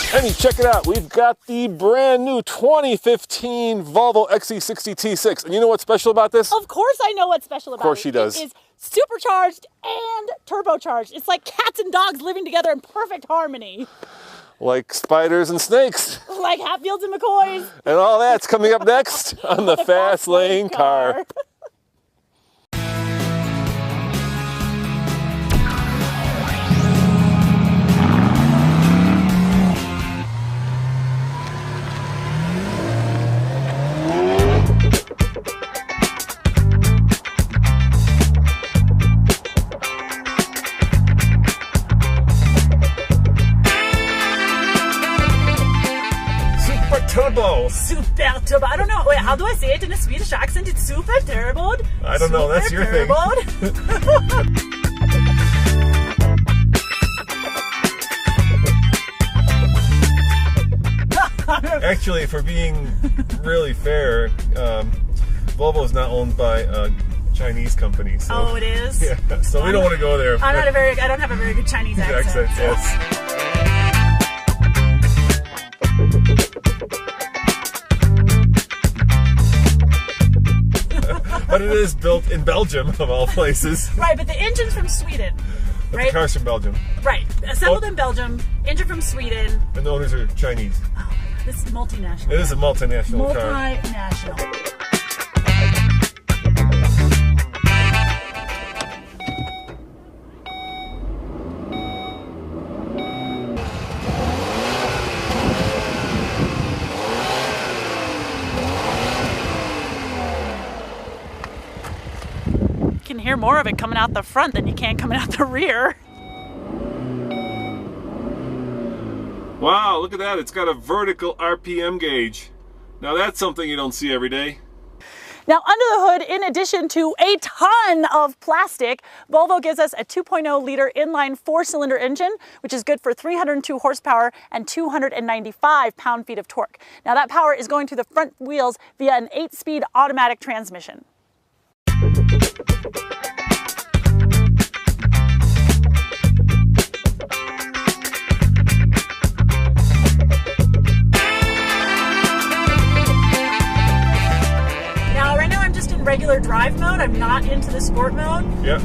Penny, check it out. We've got the brand new 2015 Volvo XC60 T6. And you know what's special about this? Of course I know what's special about it. Of course she does. It is supercharged and turbocharged. It's like cats and dogs living together in perfect harmony. Like spiders and snakes. Like Hatfields and McCoys. And all that's coming up next on the Fast Lane Car. Super turbo. I don't know. Wait, how do I say it in a Swedish accent? It's super turbo. I don't know. That's your thing. Actually, for being really fair, Volvo is not owned by a Chinese company. So, oh, it is? Yeah. So we don't want to go there. I don't have a very good Chinese accent. Yes. But it is built in Belgium, of all places. Right, but the engine's from Sweden. But right? the car's from Belgium. Right. Assembled in Belgium, engine from Sweden. And the owners are Chinese. Oh my God, this is multinational. It is a multinational car. Multinational. You can hear more of it coming out the front than you can coming out the rear. Wow, look at that. It's got a vertical RPM gauge. Now that's something you don't see every day. Now under the hood, in addition to a ton of plastic, Volvo gives us a 2.0 liter inline 4-cylinder engine, which is good for 302 horsepower and 295 pound-feet of torque. Now that power is going to the front wheels via an 8-speed automatic transmission. Regular drive mode. I'm not into the sport mode. Yeah.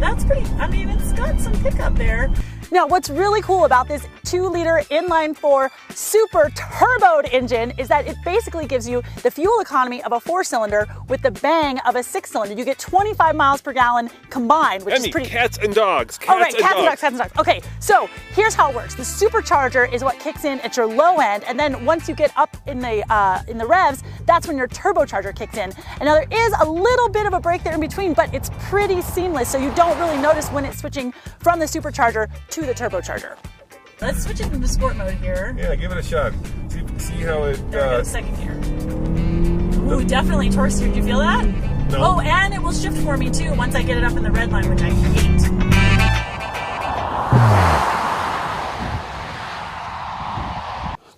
That's pretty, I mean, it's got some pickup there. Now, what's really cool about this 2-liter inline-4 super turboed engine is that it basically gives you the fuel economy of a 4-cylinder with the bang of a 6-cylinder. You get 25 miles per gallon combined, which is pretty... cats and dogs. Cats and dogs. Okay, so here's how it works. The supercharger is what kicks in at your low end, and then once you get up in the revs, that's when your turbocharger kicks in. And now there is a little bit of a break there in between, but it's pretty seamless, so you don't really notice when it's switching from the supercharger to the turbocharger. Let's switch it into sport mode here. Yeah, give it a shot. See how it... There we go, second gear. Ooh, definitely torque steer. Do you feel that? No. Oh, and it will shift for me too once I get it up in the red line, which I hate.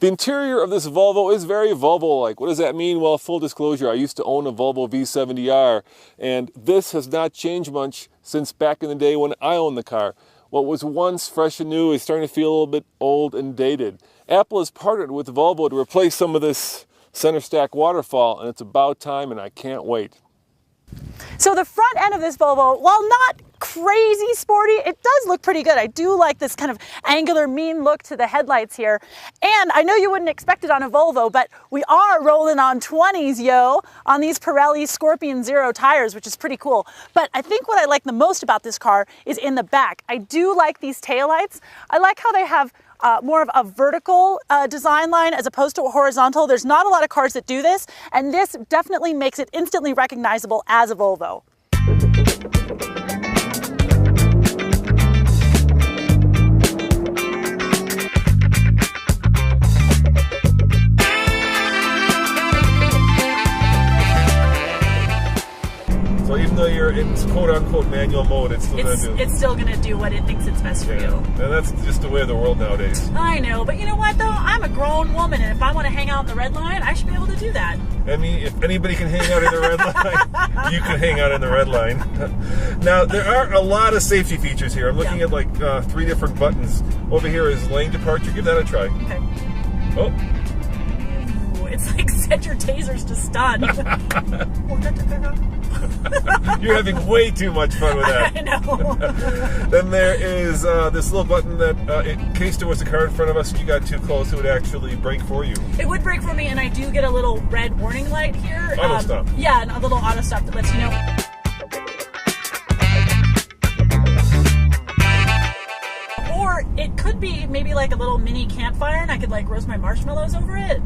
The interior of this Volvo is very Volvo-like. What does that mean? Well, full disclosure, I used to own a Volvo V70R, and this has not changed much since back in the day when I owned the car. What was once fresh and new is starting to feel a little bit old and dated. Apple has partnered with Volvo to replace some of this center stack waterfall, and it's about time, and I can't wait. So the front end of this Volvo, while not crazy sporty, it does look pretty good. I do like this kind of angular, mean look to the headlights here. And I know you wouldn't expect it on a Volvo, but we are rolling on 20s, yo, on these Pirelli Scorpion Zero tires, which is pretty cool. But I think what I like the most about this car is in the back. I do like these taillights. I like how they have more of a vertical design line as opposed to a horizontal. There's not a lot of cars that do this, and this definitely makes it instantly recognizable as a Volvo. So even though you're in it's quote-unquote manual mode, it's still going to do. It's still going to do what it thinks it's best for you. And that's just the way of the world nowadays. I know, but you know what, though? I'm a grown woman, and if I want to hang out in the red line, I should be able to do that. I mean, if anybody can hang out in the red line, you can hang out in the red line. Now, there are a lot of safety features here. I'm looking at like 3 different buttons. Over here is lane departure. Give that a try. Okay. Oh. Ooh, it's like set your tasers to stun. You're having way too much fun with that. I know. Then there is this little button that, in case there was a car in front of us and you got too close, it would actually brake for you. It would brake for me, and I do get a little red warning light here. Auto stop. Yeah, and a little auto stop that lets you know. Or it could be maybe like a little mini campfire, and I could like roast my marshmallows over it.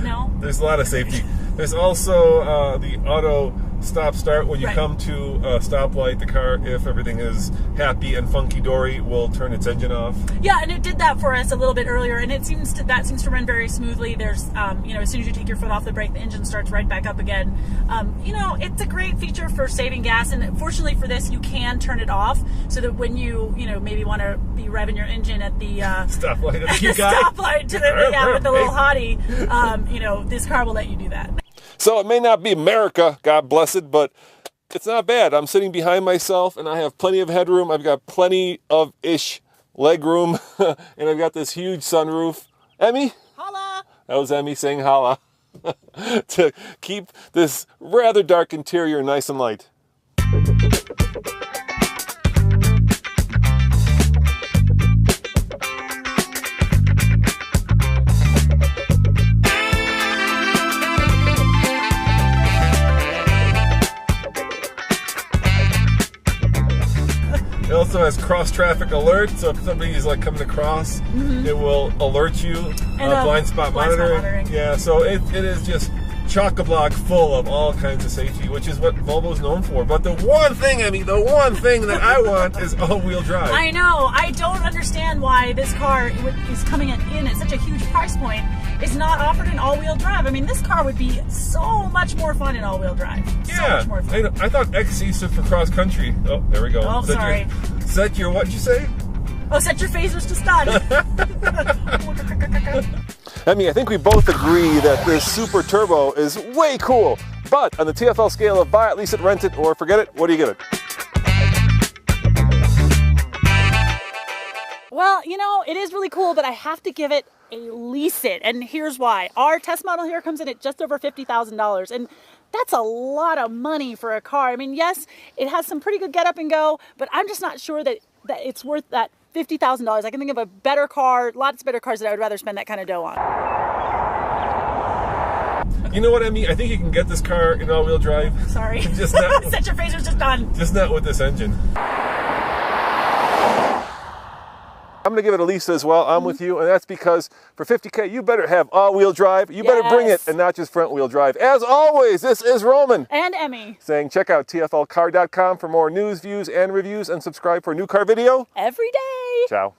No? There's a lot of safety. There's also the auto stop-start. When you come to a stoplight, the car, if everything is happy and funky-dory, will turn its engine off. Yeah, and it did that for us a little bit earlier, and that seems to run very smoothly. There's, you know, as soon as you take your foot off the brake, the engine starts right back up again. You know, it's a great feature for saving gas, and fortunately for this, you can turn it off so that when you know, maybe want to be revving your engine at the stoplight, stoplight to with the little hottie, you know, this car will let you do that. So it may not be America, God bless it, but it's not bad. I'm sitting behind myself, and I have plenty of headroom. I've got plenty of leg room, and I've got this huge sunroof. Emmy? Holla! That was Emmy saying holla. To keep this rather dark interior nice and light. It also has cross-traffic alert, so if somebody is like coming across, it will alert you. Blind spot monitoring. Yeah, so it is just chock-a-block full of all kinds of safety, which is what Volvo's known for. But the one thing, Emmy, the one thing that I want is all-wheel drive. I know. I don't understand why this car is coming in at such a huge price point is not offered in all-wheel drive. I mean, this car would be so much more fun in all-wheel drive. Yeah. So much more fun. I thought XC stood for cross-country. Oh, there we go. Oh, sorry. Set your, what'd you say? Oh, set your phasers to stun. I mean, I think we both agree that this Super Turbo is way cool. But on the TFL scale of buy it, lease it, rent it, or forget it, what do you give it? Well, you know, it is really cool, but I have to give it a lease it. And here's why. Our test model here comes in at just over $50,000. And that's a lot of money for a car. I mean, yes, it has some pretty good get up and go, but I'm just not sure that it's worth that $50,000. I can think of a better car, lots of better cars that I would rather spend that kind of dough on. You know what, Emmy? I think you can get this car in all-wheel drive. Sorry. Just not, set your phasers just done. Just not with this engine. I'm going to give it a lease as well. I'm with you, and that's because for $50K, you better have all-wheel drive. You better bring it, and not just front-wheel drive. As always, this is Roman. And Emmy. Saying check out tflcar.com for more news, views, and reviews, and subscribe for a new car video every day. Ciao.